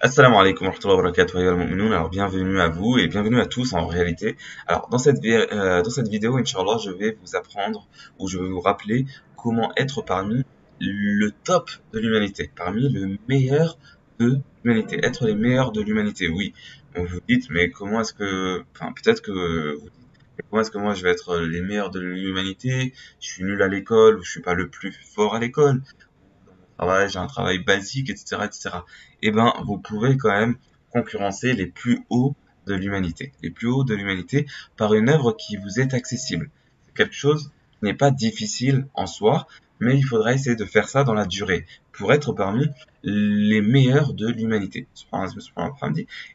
Assalamu alaikum wa rahmatullahi wa barakatuh, ayyuhal mu'minun. Alors, bienvenue à vous et bienvenue à tous en réalité. Alors, dans cette vidéo, Inch'Allah, je vais vous apprendre ou je vais vous rappeler comment être parmi le top de l'humanité, parmi le meilleur de l'humanité, être les meilleurs de l'humanité. Oui, vous vous dites, mais comment est-ce que, enfin, peut-être que vous dites, mais comment est-ce que moi je vais être les meilleurs de l'humanité? Je suis nul à l'école ou je suis pas le plus fort à l'école. J'ai un travail basique, etc., etc. Eh ben, vous pouvez quand même concurrencer les plus hauts de l'humanité, les plus hauts de l'humanité par une œuvre qui vous est accessible. C'est quelque chose qui n'est pas difficile en soi, mais il faudra essayer de faire ça dans la durée pour être parmi les meilleurs de l'humanité.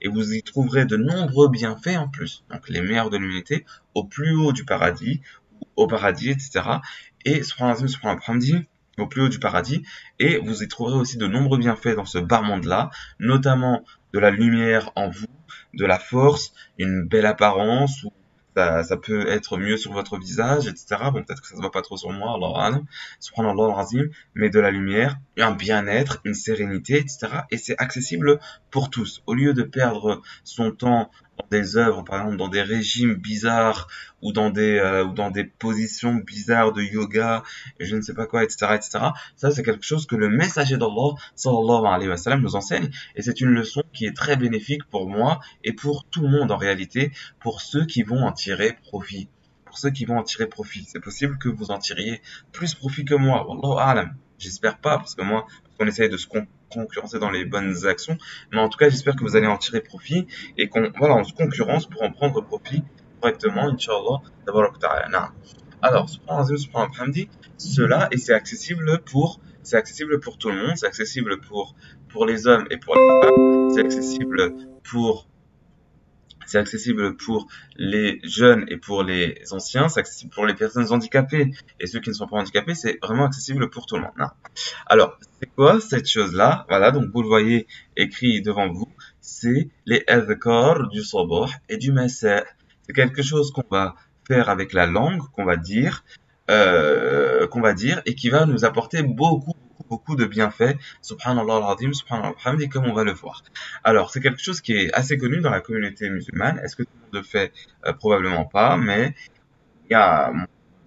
Et vous y trouverez de nombreux bienfaits en plus. Donc, les meilleurs de l'humanité au plus haut du paradis, au paradis, etc. Et au plus haut du paradis, et vous y trouverez aussi de nombreux bienfaits dans ce bas monde-là, notamment de la lumière en vous, de la force, une belle apparence, ou ça peut être mieux sur votre visage, etc. Bon, peut-être que ça se voit pas trop sur moi, alors alam, subhanallah al-azim, mais de la lumière, un bien-être, une sérénité, etc. Et c'est accessible pour tous. Au lieu de perdre son temps dans des œuvres, par exemple dans des régimes bizarres ou dans des positions bizarres de yoga, et je ne sais pas quoi, etc., etc. Ça, c'est quelque chose que le messager d'Allah, sallallahu alayhi wa sallam, nous enseigne, et c'est une leçon qui est très bénéfique pour moi et pour tout le monde en réalité, pour ceux qui vont en tirer profit. Pour ceux qui vont en tirer profit. C'est possible que vous en tiriez plus profit que moi. Wallahu a'lam. J'espère pas, parce que moi, on essaye de se concurrencer dans les bonnes actions, mais en tout cas, j'espère que vous allez en tirer profit et voilà, on se concurrence pour en prendre profit correctement, Inch'Allah. Tabarak ta'ala. Na'am. Alors, subhanallah, hamdi, cela, et c'est accessible pour tout le monde, c'est accessible pour les hommes et pour les femmes, pour, c'est accessible pour les jeunes et pour les anciens, c'est accessible pour les personnes handicapées et ceux qui ne sont pas handicapés, c'est vraiment accessible pour tout le monde. Non. Alors, c'est quoi cette chose-là? Voilà, donc vous le voyez écrit devant vous, c'est les adhkar du sabah et du masa. C'est quelque chose qu'on va faire avec la langue, qu'on va dire, et qui va nous apporter beaucoup de bienfaits. Subhanallah al-azim, subhanallah al-hamdi, comme on va le voir. Alors, c'est quelque chose qui est assez connu dans la communauté musulmane. Est-ce que tout le monde le fait? Probablement pas, mais il y a,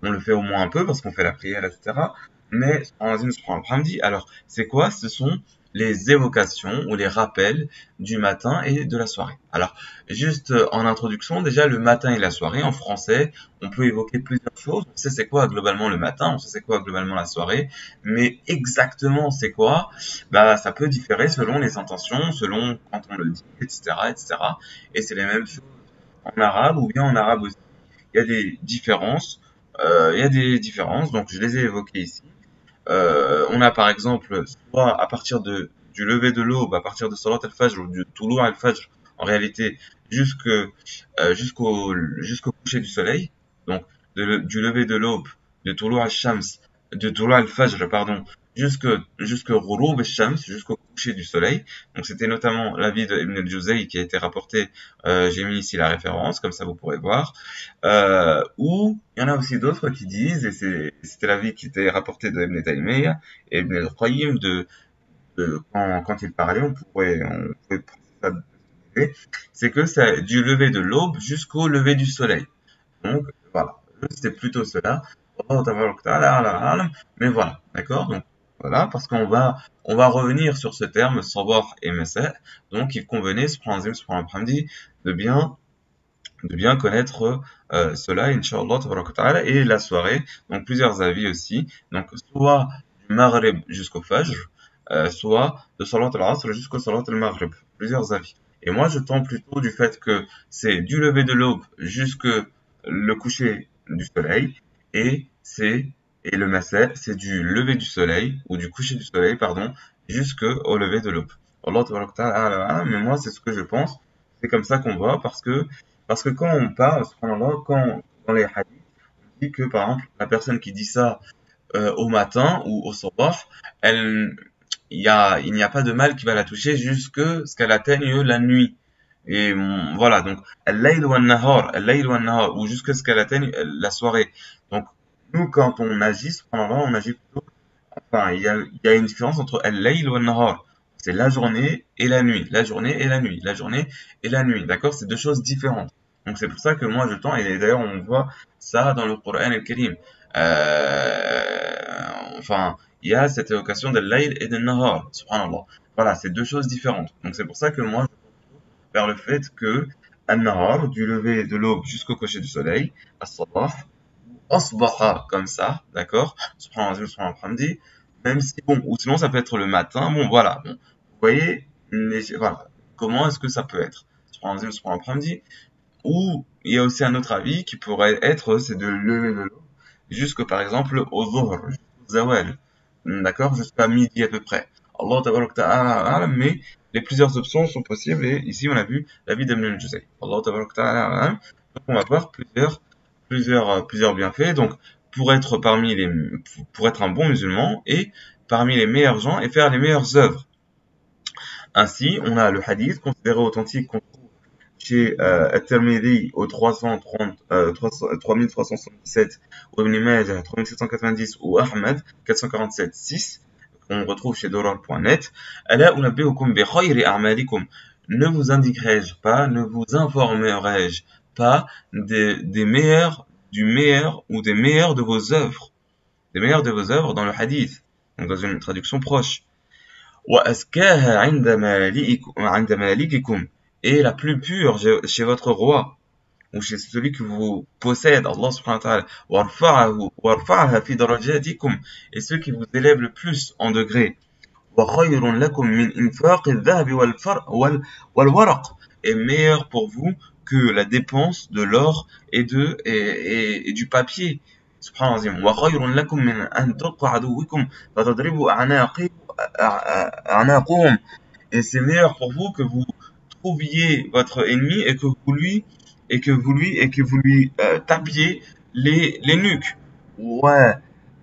on le fait au moins un peu parce qu'on fait la prière, etc. Mais alors, c'est quoi? Ce sont les évocations ou les rappels du matin et de la soirée. Alors, juste en introduction, déjà le matin et la soirée, en français, on peut évoquer plusieurs choses. On sait c'est quoi globalement le matin, on sait c'est quoi globalement la soirée, mais exactement c'est quoi? Bah, ça peut différer selon les intentions, selon quand on le dit, etc., etc. Et c'est les mêmes choses en arabe ou bien en arabe aussi. Il y a des différences. Donc je les ai évoquées ici. On a par exemple, soit à partir du lever de l'aube, à partir de Salat al-Fajr ou du Toulour al-Fajr, en réalité, jusque, jusqu'au coucher du soleil. Donc, du lever de l'aube, de Toulour al-Shams, de Toulour al-Fajr, pardon, jusqu'au Ghurub al-Shams, jusqu'au coucher du soleil. Donc, c'était notamment l'avis de Ibn al-Juzay qui a été rapporté, j'ai mis ici la référence, comme ça vous pourrez voir. Ou il y en a aussi d'autres qui disent, et c'était l'avis qui était rapporté de Ibn Taymiyyah et Ibn al-Qayyim quand il parlait, on pouvait penser ça de cette idée, c'est que c'est du lever de l'aube jusqu'au lever du soleil. Donc voilà, c'était plutôt cela. Wallahu tabaraka ta'ala ala alam. Mais voilà, d'accord? Donc voilà, parce on va revenir sur ce terme, sabah et masa. Donc il convenait, subhanallah, de bien connaître cela, Inch'Allah, tabaraka ta'ala, et la soirée, donc plusieurs avis aussi, donc soit du Maghrib jusqu'au Fajr, soit de Salat al-Asr jusqu'au Salat al-Maghrib, plusieurs avis. Et moi, je tends plutôt du fait que c'est du lever de l'aube jusque le coucher du soleil, et et le Massa, c'est du lever du soleil, ou du coucher du soleil, pardon, jusqu'au lever de l'aube. Allah, tabaraka ta'ala, mais moi, c'est ce que je pense, c'est comme ça qu'on va, parce que quand on parle, subhanallah, dans les hadiths, on dit que par exemple, la personne qui dit ça au matin ou au sabah, elle, il n'y a pas de mal qui va la toucher jusque ce qu'elle atteigne la nuit. Et voilà, donc, al-layl wa nahar, ou jusque ce qu'elle atteigne la soirée. Donc, nous, quand on agit, subhanallah, on agit plutôt, enfin, il y a une différence entre al-layl wa nahar. C'est la journée et la nuit. La journée et la nuit. La journée et la nuit. D'accord? C'est deux choses différentes. Donc c'est pour ça que moi je tends, et d'ailleurs on voit ça dans le Coran al-Karim. Enfin, il y a cette évocation de l'Aïl et de Nahar, subhanallah. Voilà, c'est deux choses différentes. Donc c'est pour ça que moi je tends vers le fait que An-Nahar, du lever de l'aube jusqu'au coucher du soleil, as-Sabah, asbaha comme ça, d'accord? Subhanallah, subhanallah, même si, bon, ou sinon ça peut être le matin, bon, voilà. Bon. Vous voyez, voilà. Comment est-ce que ça peut être? Subhanallah, subhanallah, ou il y a aussi un autre avis qui pourrait être, c'est de lever de l'eau jusque, par exemple, au Dhuhr, jusqu'au Zawal, d'accord? Jusqu'à midi à peu près. Allah tabarak ta'ala, mais les plusieurs options sont possibles, et ici on a vu l'avis d'Ibn al-Juzay. Allah tabarak ta'ala, donc on va voir plusieurs bienfaits. Donc, pour être un bon musulman et parmi les meilleurs gens et faire les meilleures œuvres. Ainsi, on a le hadith considéré authentique qu'on trouve chez At-Tirmidhi au 3377, ou Ibn Majah 3790, ou Ahmad 447-6, qu'on retrouve chez Dorar.net. Ala unabbi'ukum bi khayri a'malikum. Ne vous indiquerai-je pas, ne vous informerai-je pas des meilleurs, du meilleur ou des meilleurs de vos œuvres, des meilleurs de vos œuvres dans le hadith, donc dans une traduction proche. وأزكاها عند مالككم, et la plus pure chez votre roi, ou chez celui qui vous possède, Allah subhanahu wa ta'ala, وارفعها في درجاتكم, et ceux qui vous élèvent le plus en degrés, وخير لكم من إنفاق الذهب والورق, et meilleur pour vous que la dépense de l'or et du papier. Subhanallah. وخير لكم من أن تلقوا عدوكم فتضربوا أعناقهم, et c'est meilleur pour vous que vous trouviez votre ennemi et que vous lui tapiez les nuques. Ouais.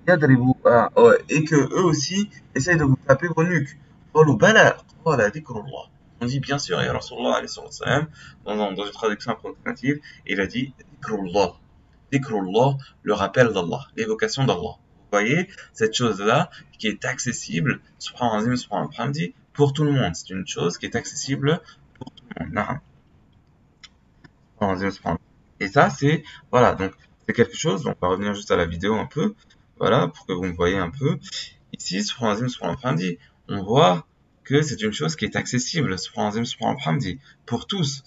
يضربوا et que eux aussi essayent de vous taper vos nuques. قالوا بلى قال ذكر الله. On dit bien sûr, et Rasulullah alayhi salam, dans une traduction approximative, il a dit dhikrullah. Dhikrullah, le rappel d'Allah, l'évocation d'Allah. Vous voyez, cette chose-là qui est accessible, subhanallah, subhanallah, pour tout le monde. C'est une chose qui est accessible pour tout le monde. Et ça, c'est, voilà, donc, c'est quelque chose, donc on va revenir juste à la vidéo un peu, voilà, pour que vous me voyez un peu. Ici, on voit que c'est une chose qui est accessible, pour tous,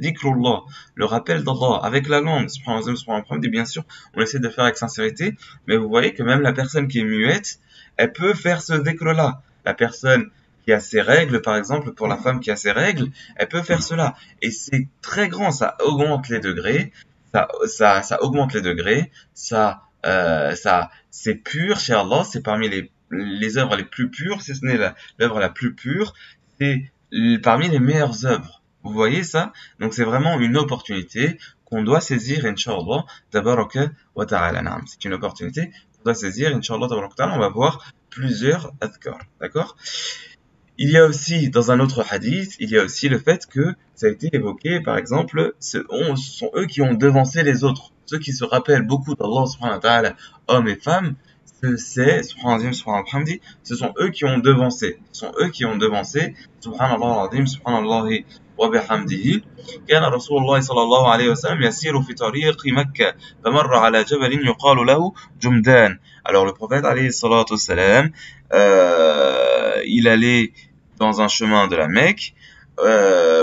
dhikrullah, le rappel d'Allah, avec la langue, bien sûr, on essaie de faire avec sincérité, mais vous voyez que même la personne qui est muette, elle peut faire ce dhikr-là. La personne qui a ses règles, par exemple, pour la femme qui a ses règles, elle peut faire cela. Et c'est très grand, ça augmente les degrés, ça augmente les degrés, c'est pur chez Allah, c'est parmi les œuvres les plus pures, si ce n'est l'œuvre la plus pure, c'est parmi les meilleures œuvres. Vous voyez ça? Donc c'est vraiment une opportunité qu'on doit saisir, Inch'Allah, tabaraka wa ta'ala. C'est une opportunité qu'on doit saisir, Inch'Allah, tabaraka wa ta'ala. On va voir plusieurs adhkar, d'accord? Il y a aussi, dans un autre hadith, il y a aussi le fait que ça a été évoqué, par exemple, ce sont eux qui ont devancé les autres. Ceux qui se rappellent beaucoup d'Allah subhanahu wa ta'ala, hommes et femmes, ce sont eux qui ont devancé. Ce sont eux qui ont devancé. Subhanallah al-azim, subhanallah wa bihamdihi. كان رسول الله صلى الله عليه وسلم يسير في طريق مكة فمر على جبل يقال له جمدان. Alors le prophète alayhi salatu wassalam, il allait dans un chemin de la Mecque,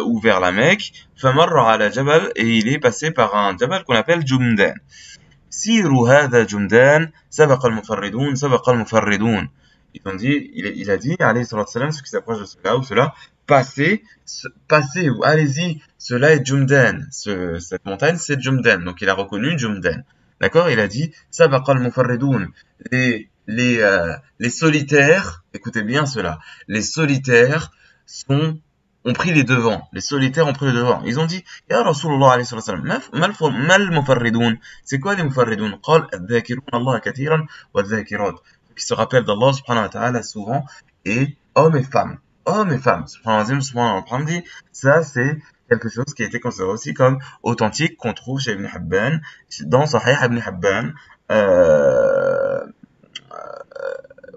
ou vers la Mecque, فمر على جبل, et il est passé par un jabal qu'on appelle Jumdan. سيروا هذا جمدان سبق المفردون سبق المفردون. Il a dit, alayhi salatu wassalam, ceux qui s'approchent de cela ou cela, passez, ou allez-y, cela est Jumdan. Cette montagne, c'est Jumdan. Donc il a reconnu Jumdan. D'accord? Il a dit, سبق المفردون. Les solitaires, écoutez bien cela, les solitaires ont pris les devants. Les solitaires ont pris les devants. Ils ont dit, Ya Rasulullah alayhi sallam, mal mufarridun. C'est quoi les mufarridun? قال الذاكرون الله كثيرا والذاكرات. Qui se rappellent d'Allah subhanahu wa ta'ala souvent, et hommes et femmes. Hommes et femmes. Subhanallah, ça c'est quelque chose qui a été considéré aussi comme authentique qu'on trouve chez Ibn Hibban, dans Sahih Ibn Hibban,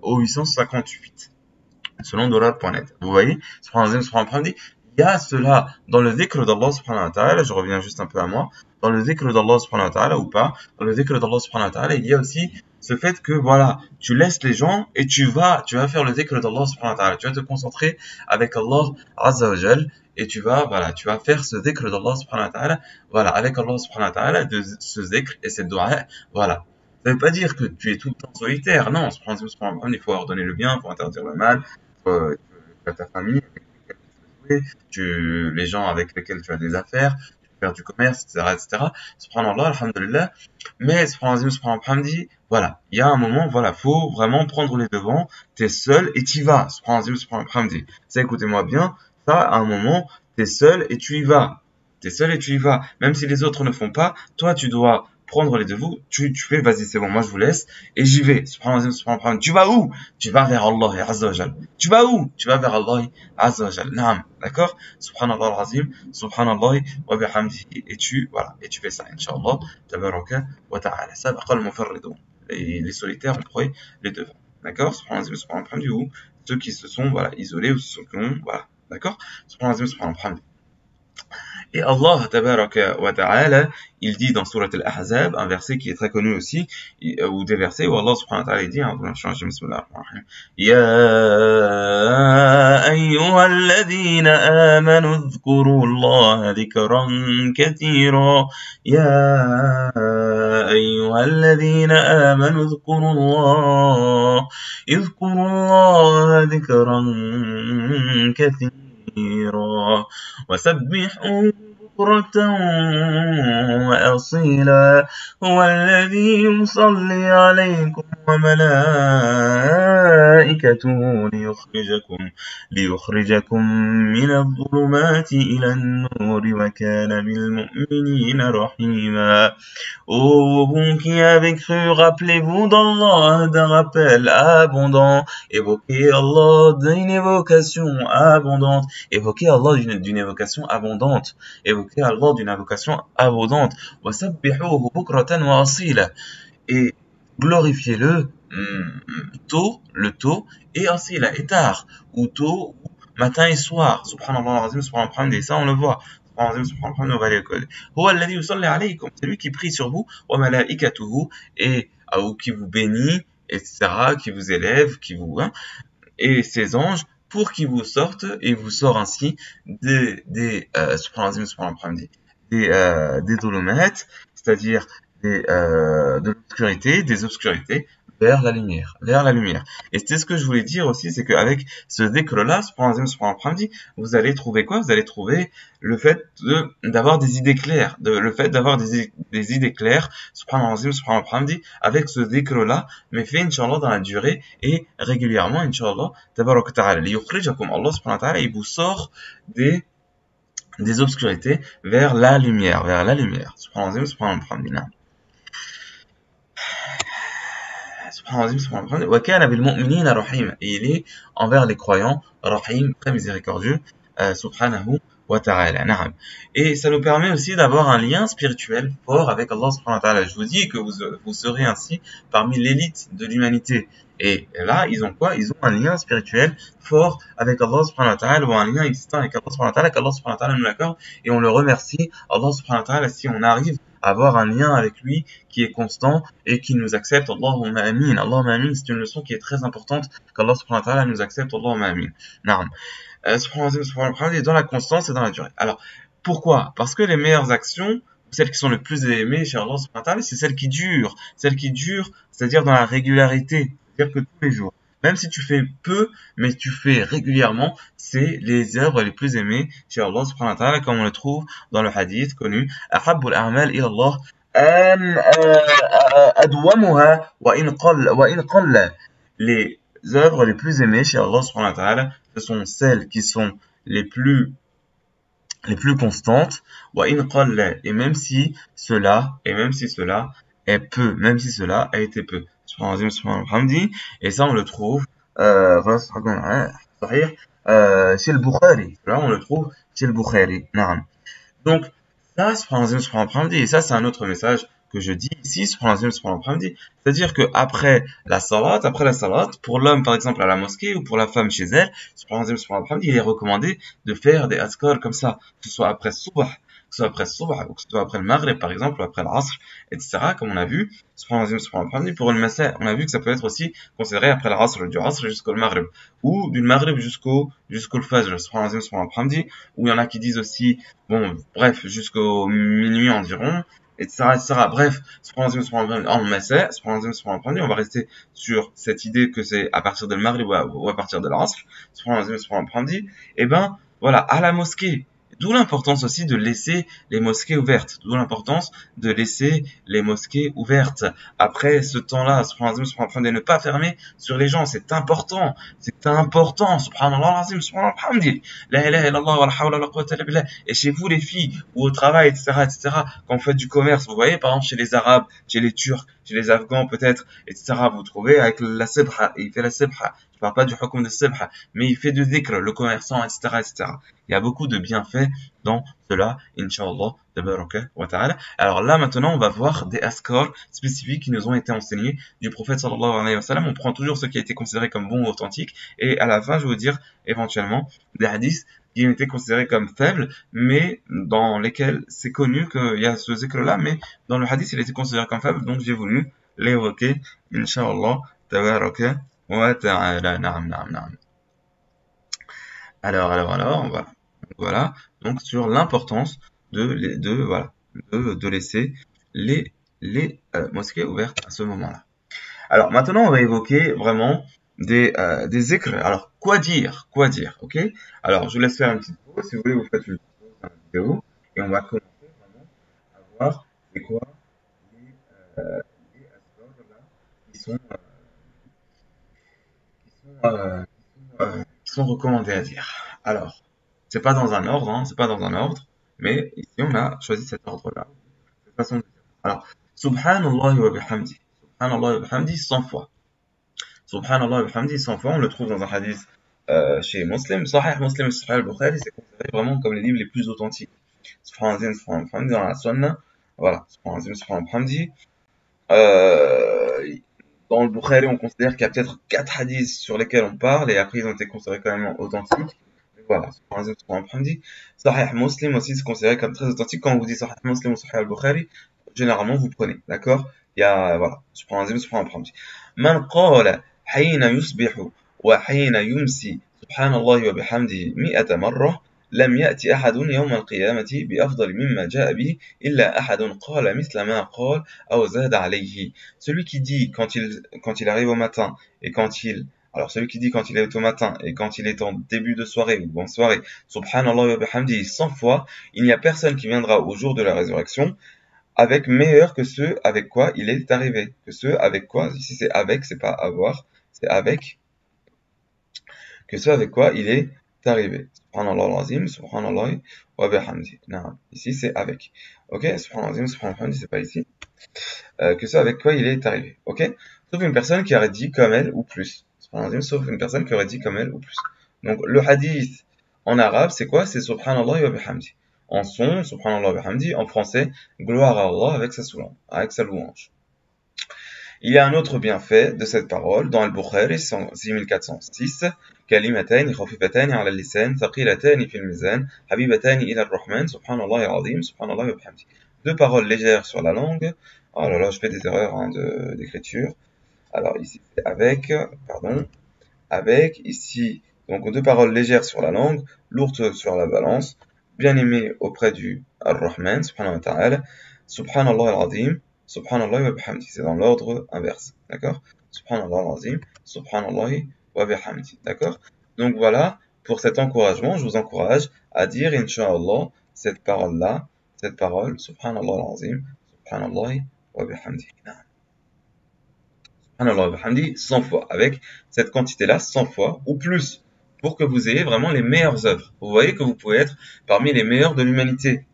au 858. selon dollar.net. Vous voyez, il y a cela dans le dhikr d'Allah subhanahu wa ta'ala, je reviens juste un peu à moi, dans le dhikr d'Allah subhanahu wa ta'ala ou pas, dans le dhikr d'Allah subhanahu wa ta'ala, il y a aussi ce fait que voilà, tu laisses les gens et tu vas faire le dhikr d'Allah subhanahu wa ta'ala, tu vas te concentrer avec Allah azza wa jal et tu vas faire ce dhikr d'Allah subhanahu wa ta'ala, voilà, avec Allah subhanahu wa ta'ala, de ce dhikr et cette dua, voilà. Ça veut pas dire que tu es tout le temps solitaire, non, il faut ordonner le bien, il faut interdire le mal, tu as ta famille avec laquelle tu veux jouer, les gens avec lesquels tu as des affaires, tu peux faire du commerce, etc., etc. Subhanallah, alhamdulillah. Mais, subhanallah, voilà, il y a un moment, voilà, faut vraiment prendre les devants, t'es seul et t'y vas, subhanallah. Ça, écoutez-moi bien, ça, à un moment, t'es seul et tu y vas. T'es seul et tu y vas. Même si les autres ne font pas, toi, tu dois prendre les devants, tu fais, vas-y, c'est bon, moi je vous laisse, et j'y vais. Subhanallah. Tu vas où? Tu vas vers Allah Azza wa Jal. Tu vas où? Tu vas vers Allah Azza wa Jal. Naam, d'accord? Subhanallah al-Azim, Subhanallah wa bihamdihi. Et tu fais ça, Inch'Allah, tabaraka wa ta'ala. Sabaqa al-mufarridun. Les solitaires ont pris les devants. D'accord? Subhanallah, ou ceux qui se sont, voilà, isolés, ou ceux qui ont, voilà. D'accord? Subhanallah. Et Allah tabaraka wa ta'ala, il dit dans Surat Al-Ahzab, un verset qui est très connu aussi, ou des versets où Allah subhanahu wa ta'ala dit, Ya ayyuhalladhina amanu dhkuru Allah dhikran kathira. Ya ayyuhalladhina amanu dhkuru Allah dhikran kathira. وسبحوا بكرة وأصيلا هو الذي يصلي عليكم وملائكته ليخرجكم من الظلمات إلى النور وكان بالمؤمنين رحيما. Ô vous qui avez cru, rappelez-vous d'Allah d'un rappel abondant, évoquez Allah d'une évocation abondante, évoquez Allah d'une évocation abondante, évoquez Allah d'une invocation abondante, وَسَبِّحُوهُ بُكْرَةً وَأَصِيلًا, et glorifiez-le tôt, le tôt, et asila, et tard, ou tôt, matin et soir, subhanallah, subhanallah, et ça on le voit. C'est lui qui prie sur vous, et qui vous bénit, etc., qui vous élève, et ses anges, pour qu'ils vous sortent, et vous sort ainsi des dolomettes, c'est-à-dire de l'obscurité, des obscurités, vers la lumière. Et c'est ce que je voulais dire aussi, c'est qu'avec ce dhikr-là, vous allez trouver quoi? Vous allez trouver le fait d'avoir des idées claires, le fait d'avoir des idées claires, avec ce dhikr-là, mais fait, Inch'Allah, dans la durée, et régulièrement, Inch'Allah, tabarak ta'ala, liyukhrijakum, Allah subhanahu wa ta'ala, il vous sort des obscurités vers la lumière, subhanallah. Et il est envers les croyants rahim, très miséricordieux, subhanahu wa ta'ala. Et ça nous permet aussi d'avoir un lien spirituel fort avec Allah subhanahu wa ta'ala. Je vous dis que vous serez ainsi parmi l'élite de l'humanité. Et là, ils ont quoi? Ils ont un lien spirituel fort avec Allah subhanahu wa ta'ala, ou un lien existant avec Allah subhanahu wa ta'ala, qu'Allah subhanahu wa ta'ala nous l'accorde, et on le remercie, Allah subhanahu wa ta'ala, si on arrive à avoir un lien avec lui qui est constant et qui nous accepte. Allahumma amin. Allahumma amin, c'est une leçon qui est très importante, qu'Allah subhanahu wa ta'ala nous accepte. Allahumma amin. Naam. Dans la constance et dans la durée. Alors, pourquoi? Parce que les meilleures actions, celles qui sont les plus aimées chez Allah subhanahu wa ta'ala, c'est celles qui durent, c'est-à-dire dans la régularité, c'est-à-dire que tous les jours. Même si tu fais peu, mais tu fais régulièrement, c'est les œuvres les plus aimées chez Allah subhanahu wa ta'ala, comme on le trouve dans le hadith connu, أحب الأعمال إلى الله أدومها وإن قل. Les œuvres les plus aimées chez Allah subhanahu wa ta'ala, ce sont celles qui sont les plus constantes, et même si cela est peu, même si cela a été peu. Et ça on le trouve chez le Bukhari. Là on le trouve chez le Bukhari. Donc ça, et ça c'est un autre message que je dis ici, c'est-à-dire que après la salat, pour l'homme par exemple à la mosquée ou pour la femme chez elle, il est recommandé de faire des azkar comme ça, que ce soit après subh, que ce soit après subh, ou que ce soit après le maghrib par exemple, ou après l'asr, etc. Comme on a vu, pour le massa, on a vu que ça peut être aussi considéré après l'asr, du asr jusqu'au maghrib, ou du maghrib jusqu'au fajr, ou il y en a qui disent aussi, bon, bref, jusqu'au minuit environ, etc., etc. Bref, en massa, on va rester sur cette idée que c'est à partir de maghrib ou à partir de l'asr, et ben, voilà, à la mosquée. D'où l'importance aussi de laisser les mosquées ouvertes. D'où l'importance de laisser les mosquées ouvertes. Après ce temps-là, de ne pas fermer sur les gens. C'est important. C'est important. Subhanallah, subhanallah, la ilaha illallah, wa la hawla wa la quwwata illa billah. Et chez vous, les filles, ou au travail, etc., etc., quand vous faites du commerce, vous voyez, par exemple, chez les Arabes, chez les Turcs, chez les Afghans, peut-être, etc., vous trouvez avec la sebha, il fait la sebha. Je parle pas du hukm de sebha, mais il fait du dhikr, le commerçant, etc., etc. Il y a beaucoup de bienfaits dans cela, Inch'Allah, tabaraka wa ta'ala. Alors là, maintenant, on va voir des askars spécifiques qui nous ont été enseignés du prophète sallallahu alayhi wa sallam. On prend toujours ce qui a été considéré comme bon ou authentique, et à la fin, je vais vous dire, éventuellement, des hadiths qui ont été considérés comme faibles, mais dans lesquels c'est connu qu'il y a ce zikr-là, mais dans le hadith, il a été considéré comme faible, donc j'ai voulu l'évoquer, Inch'Allah, tabaraka wa ta'ala, na'am, na'am, na'am. Alors, voilà. Donc, sur l'importance de laisser les mosquées ouvertes à ce moment-là. Alors, maintenant, on va évoquer vraiment des zikr. Alors, quoi dire, ok? Alors, je vous laisse faire une petite pause. Si vous voulez, vous faites une pause dans la vidéo. Et on va commencer vraiment à voir c'est quoi les azkars là qui sont, qui sont recommandés à dire. Alors, c'est pas dans un ordre, c'est pas dans un ordre, mais ici on a choisi cet ordre-là, cette façon de dire. Alors, Subhanallah wa bihamdi, Subhanallah wa bihamdi 100 fois. Subhanallah wa bihamdi 100 fois, on le trouve dans un hadith chez Muslim, Sahih Muslim et Sahih al-Bukhari, c'est considéré vraiment comme les livres les plus authentiques. Subhanallah wa bihamdi dans la Sunna, voilà, Subhanallah wa bihamdi. Dans le Bukhari, on considère qu'il y a peut-être 4 hadiths sur lesquels on parle, et après ils ont été considérés quand même authentiques. Voilà, Sahih Muslim aussi c'est considéré comme très authentique. Quand on vous dit Sahih Muslim ou Sahih al-Bukhari, généralement vous prenez, d'accord? Il y a, voilà, subhanallah. Man qala hayna yusbihu wa hayna yumsi subhanallah wa bihamdihi 100 marra لم يأتي أحد يوم القيامة بأفضل مما جاء به إلا أحد قال مثل ما قال أو زاد عليه. Celui qui dit quand il arrive au matin et quand il Alors celui qui dit quand il est au matin et quand il est en début de soirée ou en soirée, Subhanallah wa bihamdihi 100 fois, il n'y a personne qui viendra au jour de la résurrection avec meilleur que ceux avec quoi il est arrivé. Que ceux avec quoi, ici c'est avec, c'est pas avoir, c'est avec, que ceux avec quoi il est arrivé. Subhanallah al-azim, subhanallah wa bihamdihi. Non, ici c'est avec. Ok, subhanallah al-azim, subhanallah, c'est pas ici. Que ceux avec quoi il est arrivé. Ok, sauf une personne qui aurait dit comme elle ou plus. Sauf une personne qui aurait dit comme elle ou plus. Donc le hadith en arabe c'est quoi? C'est subhanallah wa bihamdi. En son, subhanallah wa bihamdi, en français, gloire à Allah avec sa louange. Il y a un autre bienfait de cette parole dans Al-Bukhari 6406, كلمتان خفيفتان على اللسان ثقيلتان في الميزان حبيبتان إلى الرحمن سبحان الله العظيم سبحان الله وبحمده. Deux paroles légères sur la langue. Oh là là, je fais des erreurs d'écriture. Alors ici c'est avec, ici, donc deux paroles légères sur la langue, lourdes sur la balance, bien aimées auprès du Ar-Rahman, subhanahu wa ta'ala, subhanallah al-azim, subhanallah wa bihamdi, c'est dans l'ordre inverse, d'accord? Subhanallah al-azim, subhanallah wa bihamdi, d'accord? Donc voilà, pour cet encouragement, je vous encourage à dire, incha'Allah, cette parole-là, subhanallah al-azim, subhanallah wa bihamdi. Subhanallah wa bihamdi 100 fois, avec cette quantité-là 100 fois ou plus, pour que vous ayez vraiment les meilleures œuvres. Vous voyez que vous pouvez être parmi les meilleurs de l'humanité.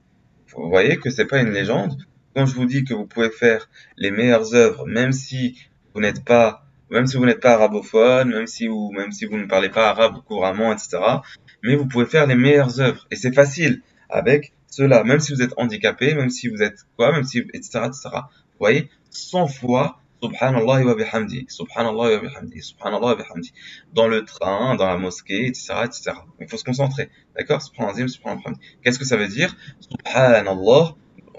Vous voyez que c'est pas une légende. Quand je vous dis que vous pouvez faire les meilleures œuvres, même si vous n'êtes pas arabophone, même si vous ne parlez pas arabe couramment, etc. Mais vous pouvez faire les meilleures œuvres. Et c'est facile avec cela, même si vous êtes handicapé, même si vous êtes etc., etc. Vous voyez, 100 fois Subhanallah wa bihamdi, Subhanallah wa bihamdi, Subhanallah wa bihamdi. Dans le train, dans la mosquée, etc., etc. Il faut se concentrer. D'accord? Subhanallah, Subhanallah. Qu'est-ce que ça veut dire? Subhanallah.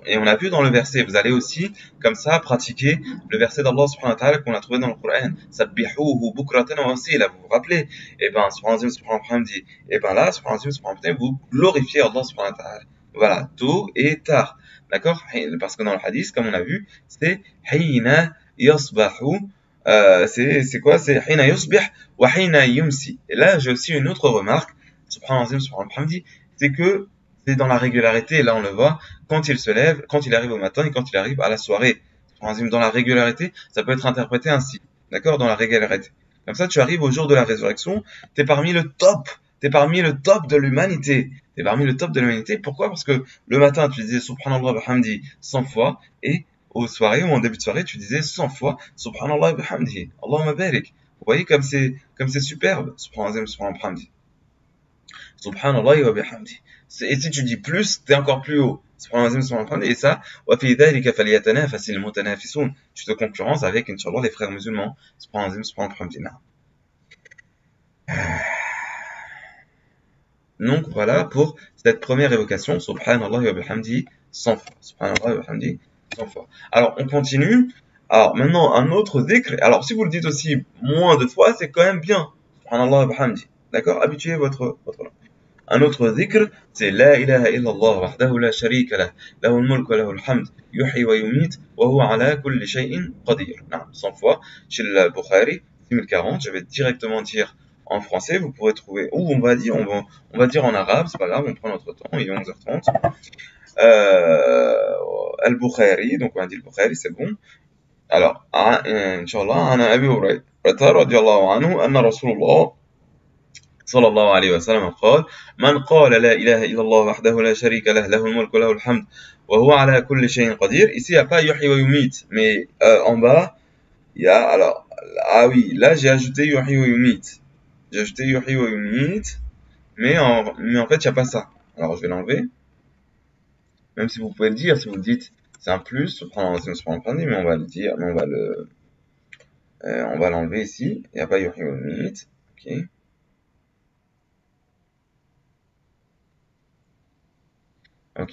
Et on a vu dans le verset, vous allez aussi, comme ça, pratiquer le verset d'Allah subhanahu wa ta'ala qu'on a trouvé dans le Coran. Sabbihuhu bukratan wa asila. Vous vous rappelez? Et ben, subhanallah, subhanallah, et ben là, subhanallah, subhanallah, vous glorifiez Allah subhanahu wa ta'ala. Voilà, tôt et tard. D'accord? Parce que dans le hadith, comme on a vu, c'est hina yasbahu. C'est quoi? C'est hina yusbih wa hina yumsi. Et là, j'ai aussi une autre remarque. Subhanallah, subhanallah, c'est que c'est dans la régularité. Là, on le voit quand il se lève, quand il arrive au matin et quand il arrive à la soirée. Dans la régularité, ça peut être interprété ainsi. D'accord? Dans la régularité. Comme ça, tu arrives au jour de la résurrection, tu es parmi le top. Tu es parmi le top de l'humanité. Tu es parmi le top de l'humanité. Pourquoi? Parce que le matin, tu disais Subhanallah wa bihamdi 100 fois et aux soirées ou en début de soirée, tu disais 100 fois Subhanallah wa bihamdi. Allahumma barik. Vous voyez comme c'est superbe. Subhanallah wa bihamdi. Subhanallah wa bihamdi. Et si tu dis plus, t'es encore plus haut. Et ça, tu te concurrences avec, Inch'Allah, les frères musulmans. Donc voilà pour cette première évocation. Subhanallah wa bihamdi 100 fois. Subhanallah wa bihamdi 100 fois. Alors on continue. Alors maintenant un autre dhikr. Alors si vous le dites aussi moins de fois, c'est quand même bien. Subhanallah wa bihamdi. D'accord? Habituez votre langue. Un autre dhikr, c'est La ilaha illallah wahdahu la sharika lah, lahul mulk wa lahul hamd, yuhyi wa yumit, wa huwa ala kulli shay'in qadir. 100 fois, chez le Bukhari, 6040, je vais directement dire en français, vous pourrez trouver, ou on va dire en arabe, c'est pas grave, on prend notre temps, il est 11h30. Al-Bukhari, donc on va dire le Bukhari, c'est bon. Alors, Inch'Allah, ana Abi Hurayrata radiyallahu anhu, anna Rasulullah صلى الله عليه وسلم قال من قال لا إله إلا الله وحده لا شريك له له الملك وله الحمد وهو على كل شيء قدير. Ici, il n'y a pas yuhyi wa yumit, mais en bas, il y a, alors, ah oui, là j'ai ajouté yuhyi wa yumit. J'ai ajouté yuhyi wa yumit, mais en fait, il n'y a pas ça. Alors, je vais l'enlever. Même si vous pouvez le dire, si vous le dites, c'est un plus, mais on va le dire, mais on va l'enlever ici. Il n'y a pas yuhyi wa yumit. Ok. Ok.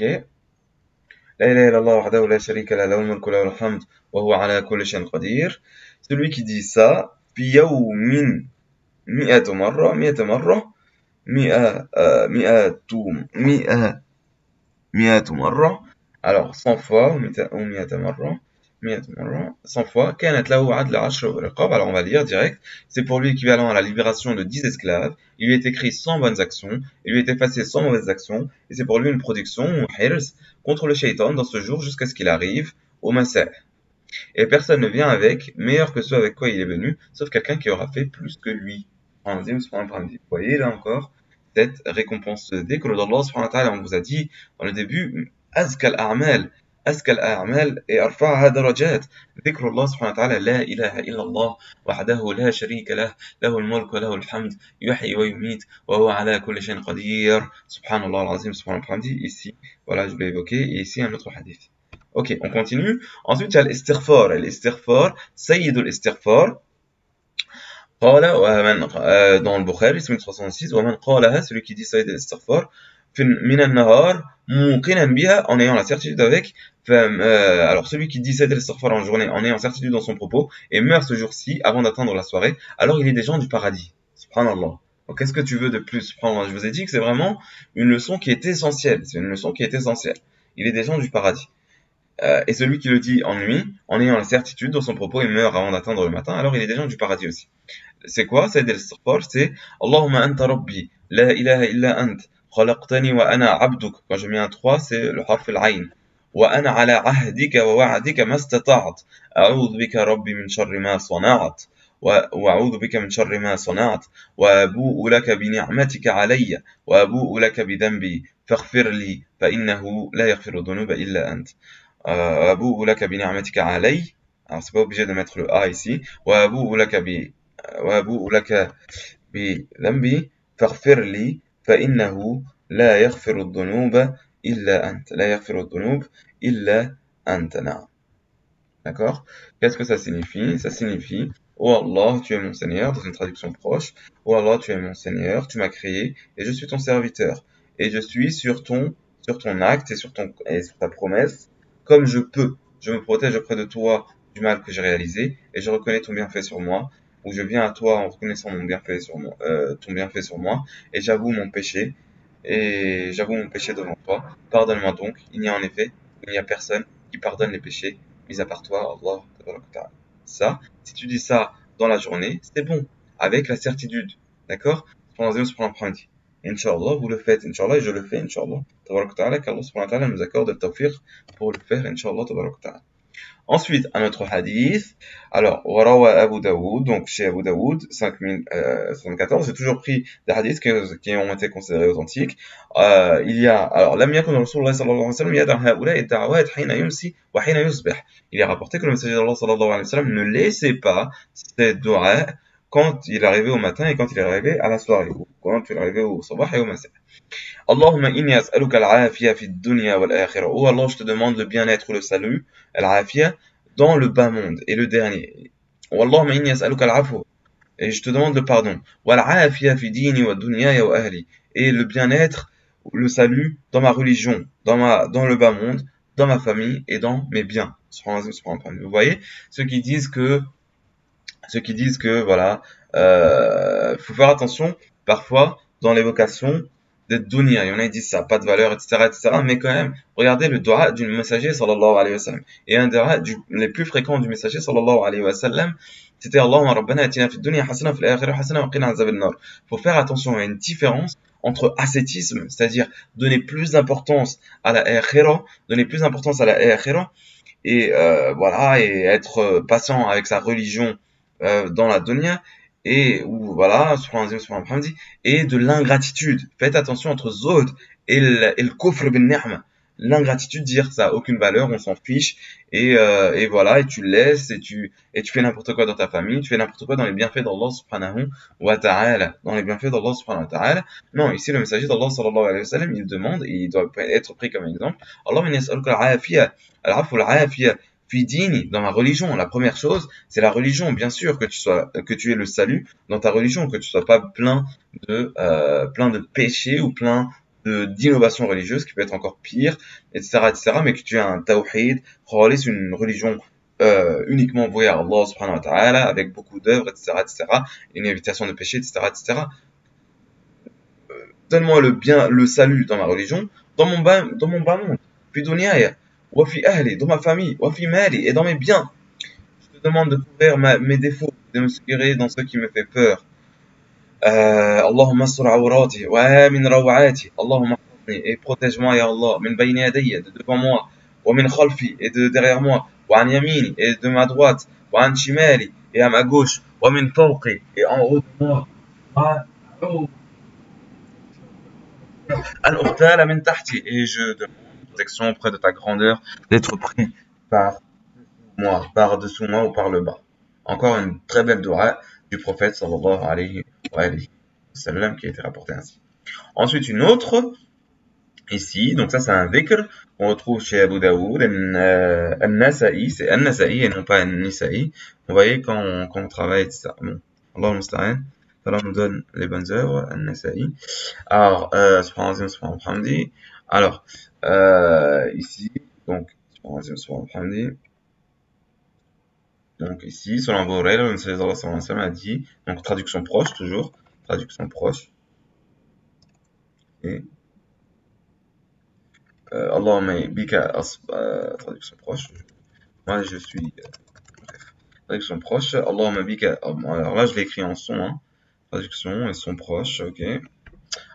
La ilaha illallah wahdahu la sharika lah, lahul mulku wa lahul hamd, wa huwa ala kulli shay'in qadir. Celui qui dit ça, fi yawmin mi'atu marra, mi'atu marra, mi'atu marra. Alors, 100 fois, ou mi'atu marra, 100 fois, kanat lahu adla ashra riqab. Alors, on va lire direct. C'est pour lui équivalent à la libération de 10 esclaves. Il lui est écrit 100 bonnes actions. Il lui est effacé 100 mauvaises actions. Et c'est pour lui une protection, ou hirs, contre le shaitan dans ce jour jusqu'à ce qu'il arrive au Massa'. Et personne ne vient avec meilleur que ceux avec quoi il est venu, sauf quelqu'un qui aura fait plus que lui. Vous voyez là encore cette récompense d'dhikr d'Allah subhanahu wa ta'ala. On vous a dit dans le début, azkal a'mal et arfa'ha darajat. Dhikr Allah subhanahu wa ta'ala, la ilaha illallah wahdahu la sharika lah, lahul mulk wa lahul hamd, yuhyi wa yumit, wa huwa ala kulli shay'in qadir. Subhanallah al-azim, subhanallah al-hamdi. Ici, voilà, je l'ai évoqué, et ici un autre hadith. Ok, on continue. Ensuite, il y a l'istighfar. L'istighfar, sayyidul istighfar. Dans le Bukhari, c'est 1066, ومن قالها, celui qui dit sayyid al-istighfar, min al-nahar, muqinan biha, en ayant la certitude avec, alors celui qui dit sayyid al-istighfar en journée, en ayant certitude dans son propos, et meurt ce jour-ci, avant d'atteindre la soirée, alors il est des gens du paradis. Subhanallah. Donc, qu'est-ce que tu veux de plus? Subhanallah. Je vous ai dit que c'est vraiment une leçon qui est essentielle. C'est une leçon qui est essentielle. Il est des gens du paradis. Et celui qui le dit en nuit, en ayant la certitude dans son propos, et meurt avant d'atteindre le matin, alors il est des gens du paradis aussi. C'est quoi? C'est al-istighfar, c'est Allahumma anta rabbi, la ilaha illa ant, khalaqtani wa ana abduk. Quand je mets un 3, c'est le harf al-ayn. Wa ana ala ahdika wa wa'dika mastata'at. A'udhu bika rabbi min sharri ma sana'at. وأعوذ بك من شر ما صنعت وأبوء لك بنعمتك علي وأبوء لك بذنبي فاغفر لي فإنه لا يغفر الذنوب إلا أنت. وأبوء لك بنعمتك علي. Alors c'est pas obligé de mettre le A ici. وأبوء لك بذنبي فاغفر لي فإنه لا يغفر الذنوب إلا أنت. لا يغفر الذنوب إلا أنت. نعم. D'accord? Qu'est-ce que ça signifie? Ça signifie, oh Allah, tu es mon Seigneur, dans une traduction proche. Oh Allah, tu es mon Seigneur, tu m'as créé, et je suis ton serviteur. Et je suis sur ton acte et sur ta promesse, comme je peux. Je me protège auprès de toi du mal que j'ai réalisé, et je reconnais ton bienfait sur moi, ou je viens à toi en reconnaissant mon bienfait sur moi, ton bienfait sur moi, et j'avoue mon péché devant toi. Pardonne-moi donc, il n'y a en effet, il n'y a personne qui pardonne les péchés mis à part toi, Allah. Tabaraka wa ta'ala. Ça, si tu dis ça dans la journée, c'est bon, avec la certitude, d'accord? Subhanahu wa ta'ala, Inch'Allah, vous le faites, Inch'Allah, et je le fais, Inch'Allah. Tabaraka wa ta'ala, qu'Allah subhanahu wa ta'ala nous accorde le tawfiq pour le faire, Inch'Allah, tabaraka wa ta'ala. Ensuite, un autre hadith. Alors, Warawa Abu Daoud, donc chez Abu Daoud, 5074, j'ai toujours pris des hadiths qui ont été considérés authentiques. Il y a, alors, Lam yakun Rasulullah sallallahu alayhi wa sallam yad'a ha'ula'i ad-da'awat hina yumsi wa hina yusbih. Il est rapporté que le messager d'Allah sallallahu alayhi wa sallam ne laissait pas ces du'a quand il arrivait au matin et quand il arrivait à la soirée, ou quand il arrivait au sabah et au masa. Allahumma inni as'aluka al-afiya fi dunya wal akhirah. Oh Allah, je te demande le bien-être ou le salut, al-afiya, dans le bas monde et le dernier. Allahumma inni as'aluka al-afwa. Et je te demande le pardon. Wal afiya fi dini wa dunyaya wa ahli. Et le bien-être, le salut dans ma religion, dans le bas monde, dans ma famille et dans mes biens. Vous voyez, ceux qui disent que voilà, faut faire attention parfois dans l'évocation des dunya. Il y en a qui disent ça n'a pas de valeur, etc., etc. Mais quand même, regardez le dua du messager sallallahu alayhi wa sallam. Et un dua les plus fréquents du messager sallallahu alayhi wa sallam, c'était Allahumma rabbana atina fid dunya hasana fil akhirah hasana wa qina azaban nar. Faut faire attention à une différence entre ascétisme, c'est-à-dire donner plus d'importance à la akhirah, et voilà, et être patient avec sa religion dans la dunya, et ou voilà, et de l'ingratitude. Faites attention entre zod et le kufr bin ni'ma. L'ingratitude, dire ça a aucune valeur, on s'en fiche, et voilà, et tu laisses, et tu fais n'importe quoi dans ta famille, tu fais n'importe quoi dans les bienfaits d'Allah subhanahu wa ta'ala, dans les bienfaits d'Allah subhanahu wa ta'ala. Non, ici le messager d'Allah sallallahu alayhi wa sallam, il demande, et il doit être pris comme exemple, Allah min yas'aluka al-afiya, al-afwa al-afiya fi dini, dans ma religion. La première chose, c'est la religion, bien sûr, que tu aies le salut dans ta religion, que tu sois pas plein de péchés ou plein d'innovations religieuses, qui peut être encore pire, etc., mais que tu aies un tawhid, khalis, une religion uniquement vouée à Allah subhanahu wa ta'ala, avec beaucoup d'œuvres, etc., une évitation de péché, etc. Donne-moi le salut dans ma religion, dans mon bas monde, puis dunyaya, wa fi ahli, dans ma famille, wa fi mali, et dans mes biens. Je te demande de couvrir mes défauts, de me sécuriser dans ce qui me fait peur. Allahumma astur awrati wa amin rawati. Allahumma hafidni, et protège-moi, ya Allah, min bayni yadayya, de devant moi, wa min khalfi, et de derrière moi, wa an yamini, et de ma droite, wa an shimali, et à ma gauche, wa min fawqi, et en haut de moi, wa an uqtala min tahti, et je demande protection auprès de ta grandeur, d'être pris par par-dessous moi ou par le bas. Encore une très belle dua du prophète sallallahu alayhi wa sallam qui a été rapportée ainsi. Ensuite, une autre, ici, donc ça c'est un dhikr qu'on retrouve chez Abu Daoud, An-Nasa'i, c'est An-Nasa'i et non pas An-Nisa'i. Vous voyez quand on travaille, etc. Bon, Allah musta'an, Allah nous donne les bonnes œuvres, An-Nasa'i. Alors, alors, ici, donc, donc ici, selon Abu Huraira, le Messager d'Allah sallallahu alayhi wa sallam a dit, donc traduction proche toujours, traduction proche, et Allahumma bika traduction proche, moi je suis traduction proche, Allahumma bika, alors là je l'ai écrit en son, hein, traduction et son proche, ok.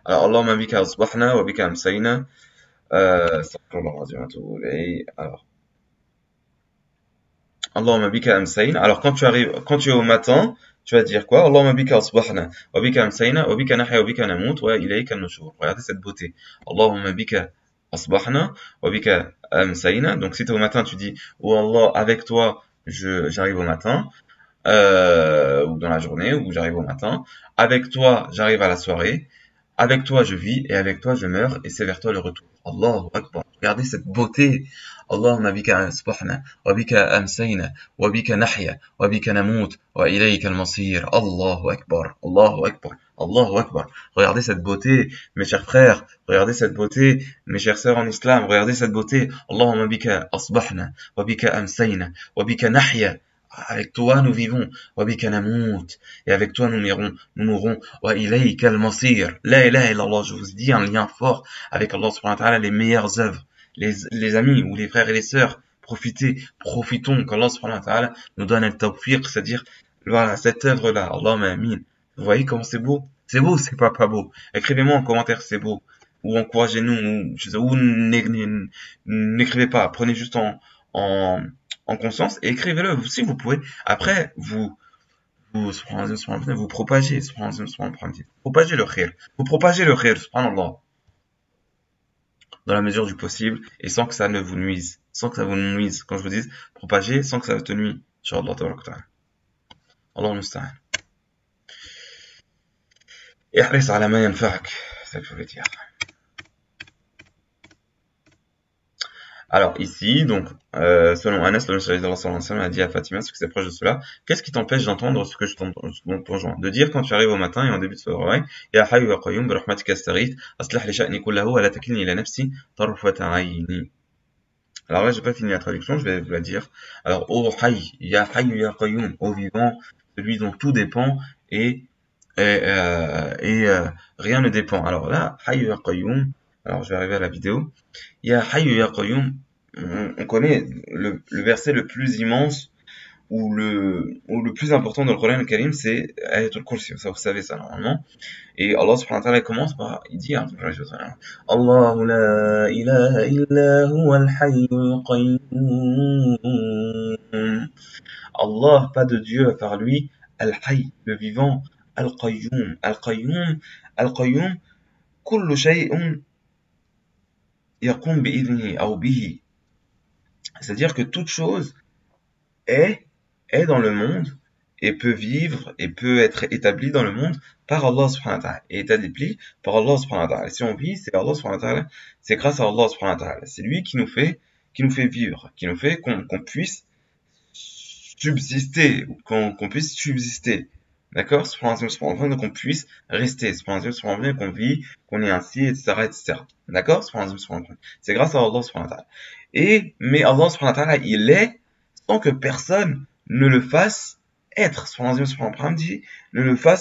Alors Allahumma bika asbahna wa bika amsayna, alors Allahumma bika amsayna. Alors quand tu es au matin, tu vas dire quoi? Allahumma bika asbahna, wa bika amsayna, wa bika nahya, wa bika namut, wa ilayka an-nushur. Regardez cette beauté. Allahumma bika asbahna, wa bika amsayna. Donc si tu es au matin, tu dis, oh Allah, avec toi, j'arrive au matin, ou dans la journée, ou j'arrive au matin. Avec toi, j'arrive à la soirée. Avec toi, je vis, et avec toi, je meurs, et c'est vers toi le retour. Allahu Akbar. regardez cette beauté. Allahumma bika asbahna, wa bika amsayna, wa bika nahya, wa bika namut, wa ilayka al-masir. Allahu Akbar, Allahu Akbar, Allahu Akbar. Regardez cette beauté, mes chers frères. Regardez cette beauté, mes chères sœurs en islam. Regardez cette beauté. Allahumma bika asbahna, wa bika amsayna, wa bika nahya. Avec toi nous vivons, wa bika namut, et avec toi nous mourrons, wa ilayka al-masir. La ilaha illallah, je vous dis un lien fort avec Allah subhanahu wa ta'ala, les meilleures œuvres, les amis ou les frères et les sœurs, profitons qu'Allah subhanahu wa ta'ala nous donne le tawfiq, c'est-à-dire, voilà, cette œuvre-là, Allahumma amin. Vous voyez comment c'est beau? C'est beau, c'est pas beau? Écrivez-moi en commentaire c'est beau, ou encouragez-nous, ou n'écrivez pas, prenez juste en conscience et écrivez-le si vous pouvez. Après, vous propagez, propagez le khir. Vous propagez le khir, subhanallah, dans la mesure du possible et sans que ça ne vous nuise. Sans que ça vous nuise. Quand je vous dis propager, sans que ça te nuise. Inch'Allah, ta'ala. Allah musta'an. Ihris ala ma yanfa'ak. C'est ça que je voulais dire. Alors ici, donc, selon Anas, le Messager d'Allah sallallahu alayhi wa sallam a dit à Fatima, ce qui s'approche de cela, qu'est-ce qui t'empêche d'entendre ce que je t'enjoins? De dire quand tu arrives au matin et en début de soirée, Ya Hayyu Ya Qayyum bi rahmatika astaghith, aslih li sha'ni kullahu wa la takilni ila nafsi tarfata 'ayni. Alors là, j'ai pas fini la traduction, je vais vous la dire. Alors, ô Hayy, Ya Hayyu Ya Qayyum, ô vivant, celui dont tout dépend et rien ne dépend. Alors là, Hayyu Ya Qayyum, alors je vais arriver à la vidéo. Ya Hayyu Ya Qayyum, on connaît le verset le plus immense ou le plus important dans le Coran al-Karim, c'est Ayatul Kursi, ça vous savez ça normalement. Et Allah subhanahu wa ta'ala commence par, il dit, Allahu la ilaha illa huwa al-hayyul qayyum. Allah, pas de Dieu à part lui, al-hayy, le vivant, al-qayyum, al-qayyum, al-qayyum, kullu shay'un yaqum bi'idhnihi aw bihi. C'est-à-dire que toute chose est dans le monde et peut vivre et peut être établie dans le monde par Allah subhanahu wa ta'ala et est établie par Allah subhanahu wa ta'ala. Si on vit, c'est Allah subhanahu wa ta'ala, c'est grâce à Allah subhanahu wa ta'ala. C'est lui qui nous fait vivre, qui nous fait qu'on puisse subsister, qu'on puisse subsister. D'accord? Donc qu'on puisse rester. Qu'on vit, qu'on est ainsi, etc., etc. D'accord? C'est grâce à Allah subhanahu wa ta'ala. Mais Allah subhanahu wa ta'ala, il est sans que personne ne le fasse être.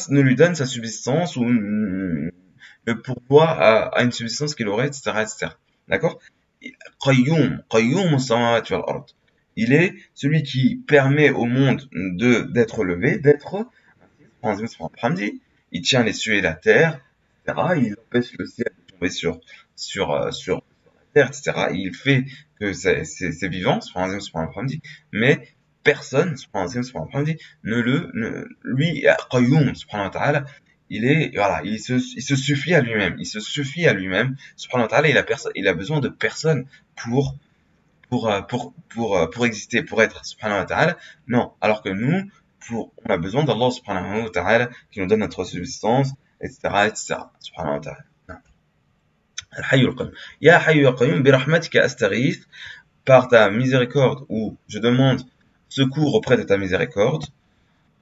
Ne lui donne sa subsistance ou le pourvoi à une subsistance qu'il aurait, etc., etc. D'accord? Qayyum as-samawati wal ard. Il est celui qui permet au monde d'être levé, d'être. Il tient les cieux et la terre, etc. Il empêche le ciel de tomber sur la terre, etc. Il fait que c'est vivant, mais personne, lui, Qayyum, subhanahu wa ta'ala, il se suffit à lui-même, subhanahu wa ta'ala, il a besoin de personne pour exister, pour être, subhanahu wa ta'ala. Non, alors que nous, on a besoin d'Allah subhanahu wa ta'ala qui nous donne notre subsistance, etc., etc., subhanahu wa ta'ala. Al-Hayyu al-Qayyum. Ya Hayyu Ya Qayyum, bi rahmatika astaghith, par ta miséricorde, ou je demande secours auprès de ta miséricorde,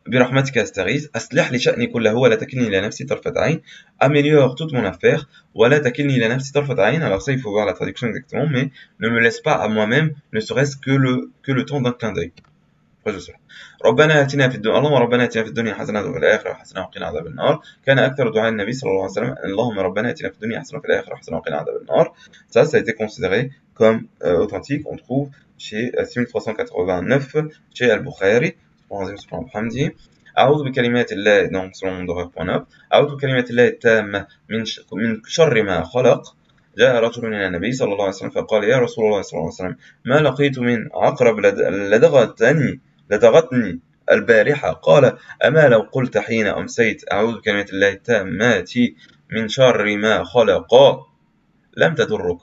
bi rahmatika astaghith, aslih li sha'ni kullahu wa la takilni ila nafsi tarfat 'ayn, améliore toute mon affaire, wa la takilni ila nafsi tarfat 'ayn. Alors ça, il faut voir la traduction exactement, mais ne me laisse pas à moi-même, ne serait-ce que le temps d'un clin d'œil. ربنا آتنا في الدنيا اللهم ربنا آتنا في الدنيا حسنة وفي الآخرة حسنة وقنا عذاب النار. كان أكثر دعاء النبي صلى الله عليه وسلم اللهم ربنا آتنا في الدنيا حسنة وفي الآخرة حسنة وقنا عذاب النار. Ça a été considéré comme authentique. On trouve chez 6389 chez Al-Bukhari. أعوذ بكلمات الله donc selon Doreur.9 أعوذ بكلمات الله التامة من شر ما خلق. جاء رجل إلى النبي صلى الله عليه وسلم فقال يا رسول الله صلى الله عليه وسلم ما لقيت من عقرب لدغتني البارحة. قال أما لو قلت حين أمسيت أعوذ بكلمات الله التامات من شر ما خلق لم تضرك.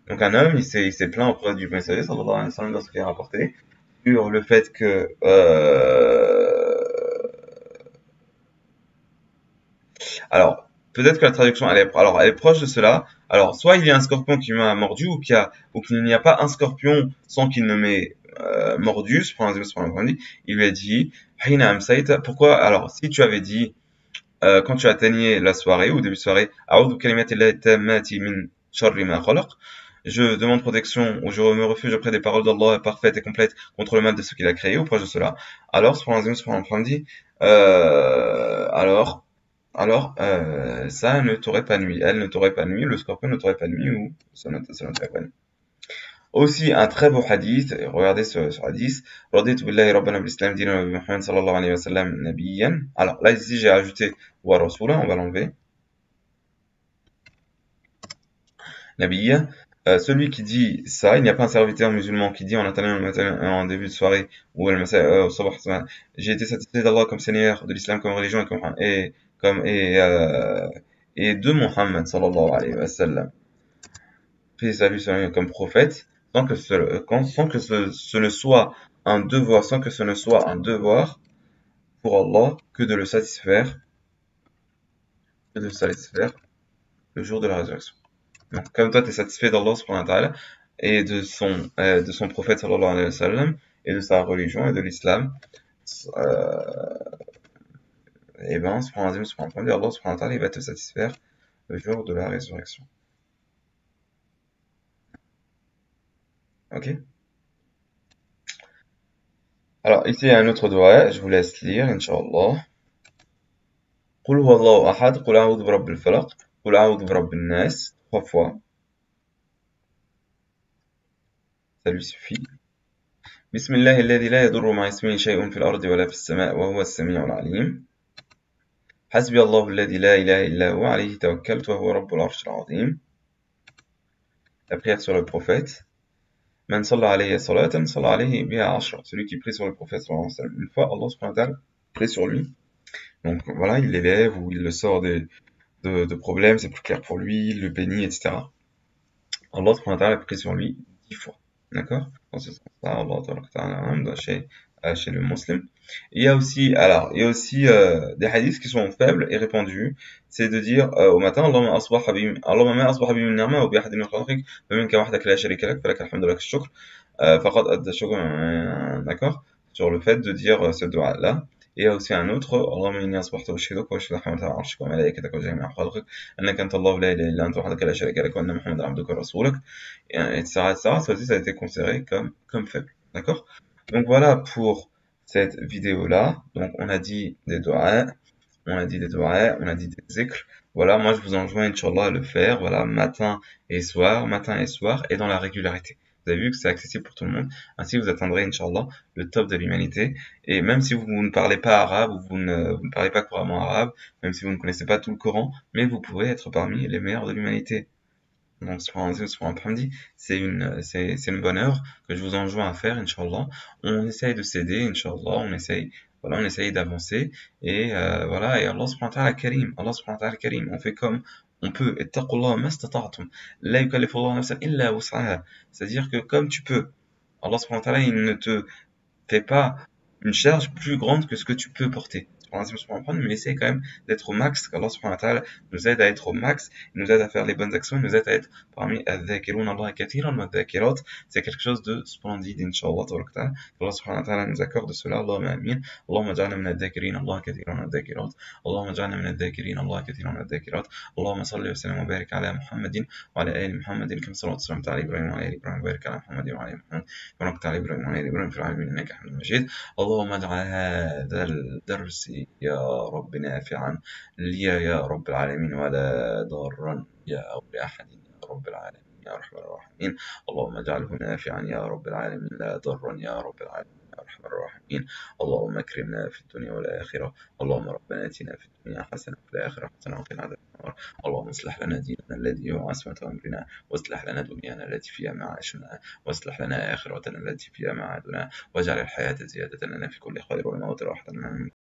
Donc un homme il s'est plaint auprès du messager sallallahu alayhi wa sallam dans ce qu'il a rapporté sur le fait que alors peut-être que la traduction elle est proche de cela. Alors, soit il y a un scorpion qui m'a mordu, ou qu'il n'y a pas un scorpion sans qu'il ne m'ait mordu, il lui a dit, Hina amsayta, pourquoi, alors, si tu avais dit, quand tu atteignais la soirée, ou début de soirée, A'udhu kalimatillahi tammati min sharri ma khalaq, je demande protection, ou je me refuge auprès des paroles d'Allah parfaites et complètes contre le mal de ce qu'il a créé, ou proche de cela. Alors, dit, ça ne t'aurait pas nuit, elle ne t'aurait pas nuit, le scorpion ne t'aurait pas nuit, ou ça ne t'aurait pas nuit. Aussi, un très beau hadith, regardez ce hadith, Raditu billahi rabbana bil islam dinan wa bi Muhammad sallallahu alayhi wa sallam nabiyyan. Alors là, ici, j'ai ajouté wa rasula, on va l'enlever. Nabiyya, celui qui dit ça, il n'y a pas un serviteur musulman qui dit en attendant le matin, en début de soirée, ou au sabah, j'ai été satisfait d'Allah comme Seigneur, de l'islam comme religion, et de Muhammad sallallahu alayhi wa sallam, puis salut sur lui comme prophète, sans que ce ne soit un devoir, sans que ce ne soit un devoir pour Allah que de le satisfaire, le jour de la résurrection. Donc, comme toi, tu es satisfait d'Allah subhanahu wa ta'ala et de son prophète sallallahu alayhi wa sallam et de sa religion et de l'islam, et ben, subhanahu wa ta'ala, Allah subhanahu wa ta'ala, il va te satisfaire le jour de la résurrection. Ok? Alors, ici, il y a un autre doigt, je vous laisse lire, Inch'Allah. قل هو الله أحد قل أعوذ برب الفلق قل أعوذ برب الناس 3 fois. Ça lui suffit. بسم الله الذي لا يضر مع اسمه شيء في الأرض ولا في السماء وهو السميع العليم. حسبي الله الذي لا إله إلا هو عليه توكلت وهو رب العرش العظيم. La prière sur le prophète. من صلى عليه صلاة صلى عليه بها 10. Celui qui prie sur le prophète sallallahu alayhi wa sallam une fois, Allah subhanahu wa ta'ala prie sur lui. Donc voilà, il l'élève ou il le sort de problèmes, c'est plus clair pour lui, il le bénit, etc. Allah subhanahu wa ta'ala prie sur lui 10 fois. D'accord? Dans ce sens-là, Allah ta'ala chez le musulman. Il y a aussi, des hadiths qui sont faibles et répandus. C'est de dire au matin, Allahumma ma asbaha bi min ni'ma wa bi ahadin min khalqik fa minka wahdaka la sharika lak falaka alhamdu lak ash-shukr faqad adda shukr. D'accord? Sur le fait de dire ce dua-là. Et il y a aussi un autre, Allahumma inni asbahtu ushiduka wa ushidu rahmata arshika wa malaikataka wa jami'a khalqik annaka anta Allah la ilaha illa anta wahdaka la sharika lak wa anna Muhammadan abduka wa rasuluk, etc. Ça aussi, ça a été considéré comme faible. D'accord? Donc voilà pour cette vidéo-là. Donc on a dit des doigts, on a dit des zikrs. Voilà, moi je vous enjoins, Inch'Allah, à le faire, voilà, matin et soir, et dans la régularité. Vous avez vu que c'est accessible pour tout le monde. Ainsi, vous atteindrez, Inch'Allah, le top de l'humanité. Et même si vous ne parlez pas arabe, ou vous ne parlez pas couramment arabe, même si vous ne connaissez pas tout le Coran, mais vous pouvez être parmi les meilleurs de l'humanité. Donc, c'est une bonne œuvre que je vous enjoins à faire, Inch'Allah. On essaye de s'aider, Inch'Allah. On essaye d'avancer. Et voilà, et Allah subhanahu wa ta'ala karim. Allah subhanahu wa ta'ala karim. On fait comme on peut. Ittaqullah mastata'tum. La yukallifullahu nafsan illa wus'aha. C'est-à-dire que comme tu peux, Allah subhanahu wa ta'ala, il ne te fait pas une charge plus grande que ce que tu peux porter. Mais essaye quand même d'être au max, qu'Allah subhanahu wa ta'ala nous aide à être au max, il nous aide à faire les bonnes actions, il nous aide à être parmi al-dhakirun Allah kathiran wa dhakirat. C'est quelque chose de splendide, Inch'Allah, Allah subhanahu wa ta'ala nous accorde cela, Allahumma amin. Allahumma ja'alna min al-dhakirin Allah kathiran wa dhakirat. Allahumma ja'alna min al-dhakirin Allah kathiran wa dhakirat. Allahumma salli wa sallim wa barik ala Muhammadin wa ala ali Muhammadin kama sallallahu ala Ibrahim wa ala ali Ibrahim wa barik ala Muhammadin wa ala ali Muhammad wa barik ala Ibrahim wa ala ali Ibrahim fil alamin innaka Hamidum Majid. اللهم اجعل هذا الدرس يا رب نافعا لي يا رب العالمين ولا ضارا لأحد يا رب العالمين يا أرحم الراحمين. اللهم اجعله نافعا يا رب العالمين لا ضارا يا رب العالمين يا أرحم الراحمين. اللهم اكرمنا في الدنيا والآخرة. اللهم ربنا آتنا في الدنيا حسنة وفي الآخرة حسنة وقنا عذاب النار. اللهم اصلح لنا ديننا الذي هو عصمة أمرنا واصلح لنا دنيانا التي فيها معاشنا واصلح لنا آخرتنا التي فيها معادنا واجعل الحياة زيادة لنا في كل خير والموت راحة لنا